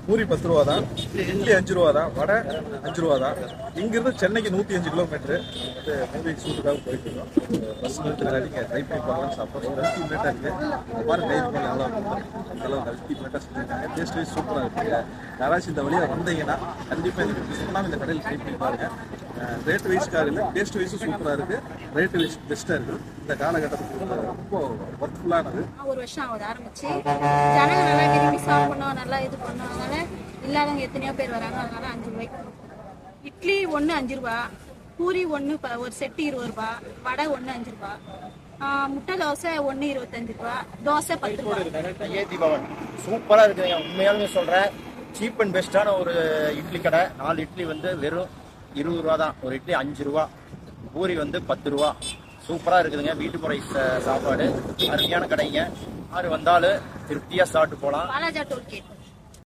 பூரி 10 ரூபா தான், இட்லி 5 ரூபா தான், வடை 5 ரூபா தான். இங்கிருந்து சென்னைக்கு 105 கிலோமீட்டர் மூவி ஷூட்டுக்காக போயிட்டு இருக்கோம். பஸ் நிறுத்துறதுக்காக ட்ரை பண்ணி போகலாம் சாப்பிட்றோம். அல்டிமேட்டாக இருக்குது. பாருங்க கைது பண்ணி நல்லா அந்தளவுக்கு அல்டிமேட்டாக செஞ்சுருக்காங்க. டேஸ்ட் வைஸ் சூப்பராக இருக்குங்க. யாராச்சும் இந்த வழியாக வந்தீங்கன்னா கண்டிப்பாக இந்த சொன்னால் இந்த கடையில் ட்ரை பண்ணி பாருங்க. ரேட் வைஸ்க்காக இல்லை, டேஸ்ட் வைஸும் சூப்பராக இருக்குது, ரேட் வைஸ் பெஸ்ட்டாக இருக்குது. இந்த காலகட்டத்துக்கு ரொம்ப ஒர்க்ஃபுல்லானது. ஒரு வருஷம் ஆகுது ஆரம்பிச்சு, ஜனங்க நல்லா விரும்பி சாப்பிடணும், நல்லா இது பண்ணணும். அதனால இல்லாதவங்க எத்தனையோ பேர் வராங்க. அதனால 5 ரூபாய்க்கு. இட்லி 1 5 ரூபா, பூரி 1 ஒரு செட்டு 20 ரூபா, வடை 1 5 ரூபா, முட்டை தோசை 1 25 ரூபா, தோசை 10 ரூபா. ஏத்தி பவன் சூப்பரா இருக்குதுங்க. உண்மையாலுமே சொல்றேன், சீப் அண்ட் பெஸ்டான ஒரு இட்லி கடை. 4 இட்லி வந்து வெறும் 20 ரூபா தான். ஒரு இட்லி 5 ரூபா, பூரி வந்து 10 ரூபா. சூப்பரா இருக்குதுங்க. வீட்டு முறை சாப்பாடு, அருமையான கடைங்க. யாரு வந்தாலும் திருப்தியா சாப்பிட்டு போலாம். பாலாஜா டோல்கேட்.